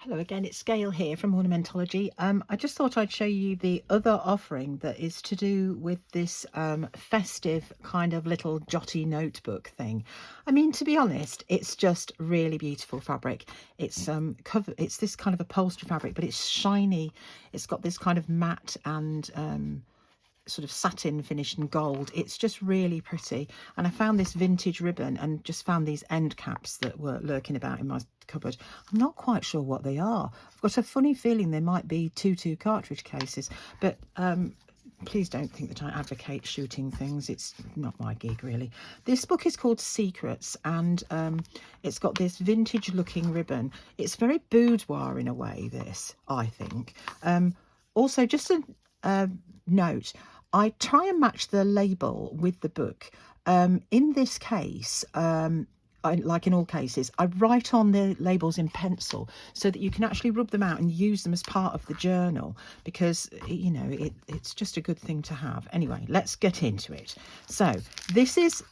Hello again, it's Gail here from Ornamentology. I just thought I'd show you the other offering that is to do with this festive kind of little jotty notebook thing. I mean, to be honest, it's just really beautiful fabric. It's it's this kind of upholstery fabric, but it's shiny. It's got this kind of matte and sort of satin finish in gold. It's just really pretty, and I found this vintage ribbon and just found these end caps that were lurking about in my cupboard. I'm not quite sure what they are. I've got a funny feeling they might be tutu cartridge cases, but please don't think that I advocate shooting things. It's not my gig, really. This book is called Secrets, and it's got this vintage looking ribbon. It's very boudoir in a way, this, I think. Also, just a note, I try and match the label with the book. In this case, like in all cases, I write on the labels in pencil so that you can actually rub them out and use them as part of the journal, because, you know, it's just a good thing to have. Anyway, let's get into it. So this is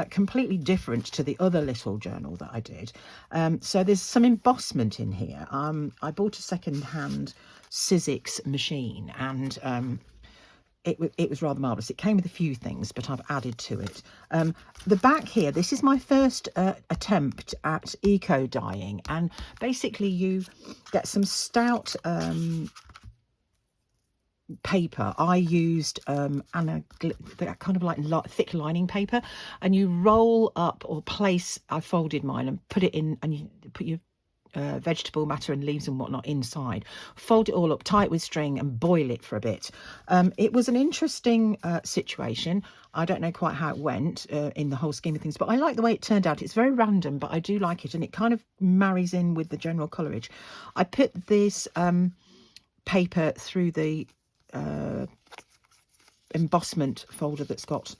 completely different to the other little journal that I did. So there's some embossment in here. I bought a second-hand Sizzix machine, and it was rather marvellous. It came with a few things, but I've added to it. The back here, this is my first attempt at eco dyeing, and basically you get some stout paper. I used that kind of like thick lining paper, and you roll up or place, I folded mine and put it in, and you put your vegetable matter and leaves and whatnot inside, fold it all up, tie it with string and boil it for a bit. It was an interesting situation. I don't know quite how it went in the whole scheme of things, but I like the way it turned out. It's very random, but I do like it, and it kind of marries in with the general colourage. I put this paper through the embossment folder that's got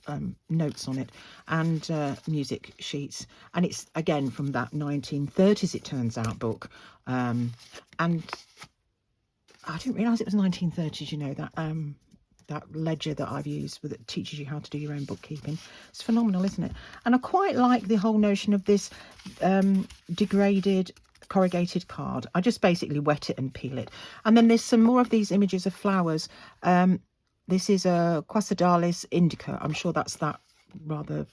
notes on it and music sheets, and it's again from that 1930s, it turns out, book, and I didn't realise it was 1930s, you know, that ledger that I've used that teaches you how to do your own bookkeeping. It's phenomenal, isn't it? And I quite like the whole notion of this degraded corrugated card. I just basically wet it and peel it, and then there's some more of these images of flowers. This is a Quasardalis indica. I'm sure that's that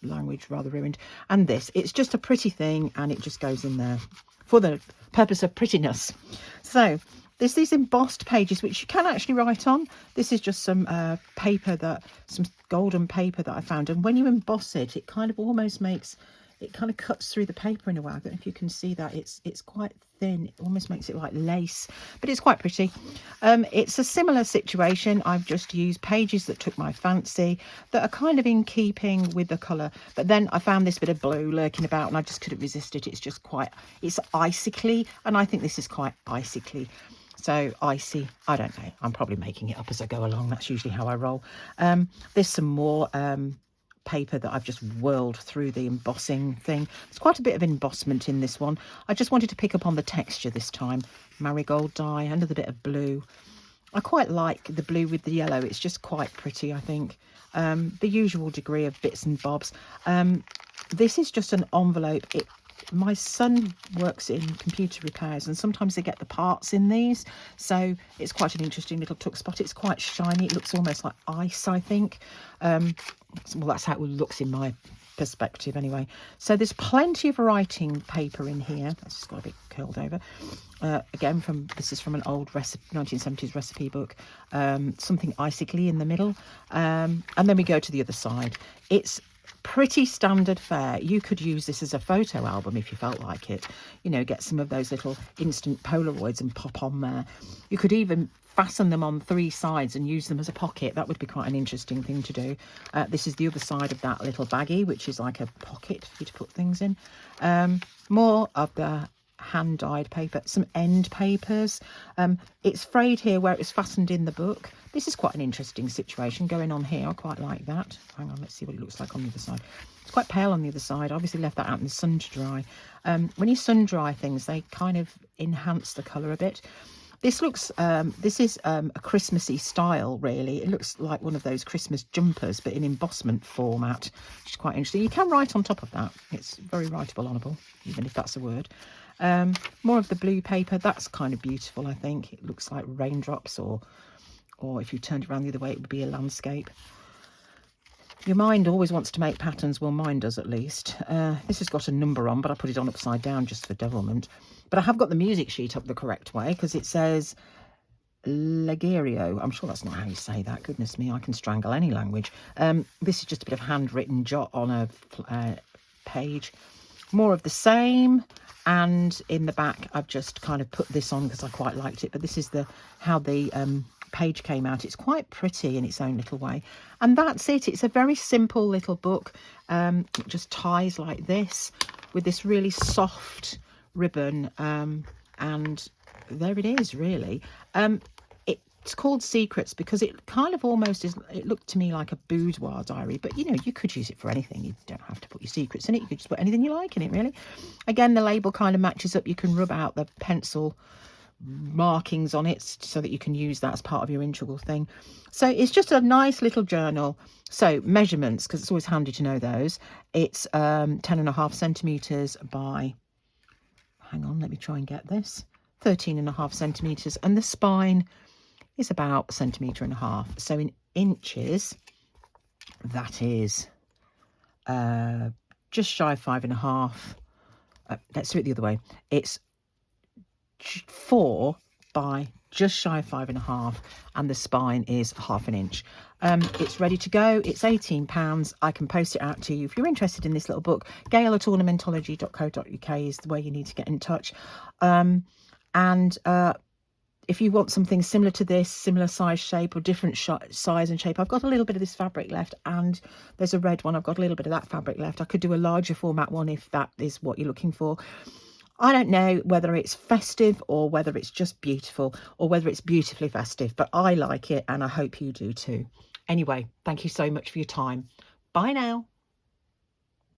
language rather ruined. And this, it's just a pretty thing, and it just goes in there for the purpose of prettiness. So there's these embossed pages which you can actually write on. This is just some some golden paper that I found, and when you emboss it, it kind of almost makes, it kind of cuts through the paper in a way. I don't know if you can see that. It's quite thin. It almost makes it like lace, but it's quite pretty. It's a similar situation. I've just used pages that took my fancy, that are kind of in keeping with the colour. But then I found this bit of blue lurking about, and I just couldn't resist it. It's just it's icically, and I think this is quite icically. So icy, I don't know. I'm probably making it up as I go along. That's usually how I roll. There's some more paper that I've just whirled through the embossing thing. There's quite a bit of embossment in this one. I just wanted to pick up on the texture this time. Marigold dye, another bit of blue. I quite like the blue with the yellow. It's just quite pretty, I think. The usual degree of bits and bobs. This is just an envelope. My son works in computer repairs, and sometimes they get the parts in these, so it's quite an interesting little tuck spot. It's quite shiny. It looks almost like ice, I think. Well, that's how it looks in my perspective anyway. So there's plenty of writing paper in here. That's just got a bit curled over. Again, this is from an old 1970s recipe book. Something icically in the middle, and then we go to the other side. It's pretty standard fare. You could use this as a photo album if you felt like it. You know, get some of those little instant Polaroids and pop on there. You could even fasten them on 3 sides and use them as a pocket. That would be quite an interesting thing to do. This is the other side of that little baggie, which is like a pocket for you to put things in. More of the hand-dyed paper, some end papers. It's frayed here where it was fastened in the book. This is quite an interesting situation going on here. I quite like that. Hang on, let's see what it looks like on the other side. It's quite pale on the other side. I obviously left that out in the sun to dry. When you sun dry things, they kind of enhance the colour a bit. This looks, this is a Christmassy style, really. It looks like one of those Christmas jumpers, but in embossment format, which is quite interesting. You can write on top of that. It's very writable, honourable, even if that's a word. More of the blue paper. That's kind of beautiful, I think. It looks like raindrops, or if you turned it around the other way, it would be a landscape. Your mind always wants to make patterns. Well, mine does, at least. This has got a number on, but I put it on upside down just for devilment. But I have got the music sheet up the correct way, because it says Legerio. I'm sure that's not how you say that. Goodness me, I can strangle any language. This is just a bit of handwritten jot on a page. More of the same. And in the back, I've just kind of put this on because I quite liked it. But this is how the page came out. It's quite pretty in its own little way. And that's it. It's a very simple little book. It just ties like this with this really soft ribbon. And there it is, really. It's called Secrets because it kind of almost is, it looked to me like a boudoir diary, but you know, you could use it for anything. You don't have to put your secrets in it. You could just put anything you like in it, really. Again, the label kind of matches up. You can rub out the pencil markings on it so that you can use that as part of your integral thing. So it's just a nice little journal. So measurements, because it's always handy to know those. It's 10.5 centimetres by, hang on, let me try and get this, 13.5 centimetres, and the spine is about 1.5 centimetres. So in inches, that is just shy of 5.5. Let's do it the other way. It's 4 by just shy of 5.5, and the spine is 1/2 inch. It's ready to go. It's £18. I can post it out to you if you're interested in this little book. Gail at ornamentology.co.uk is the way you need to get in touch. If you want something similar to this, similar size, shape, or different size and shape, I've got a little bit of this fabric left, and there's a red one. I've got a little bit of that fabric left. I could do a larger format one if that is what you're looking for. I don't know whether it's festive or whether it's just beautiful or whether it's beautifully festive, but I like it and I hope you do too. Anyway, thank you so much for your time. Bye now.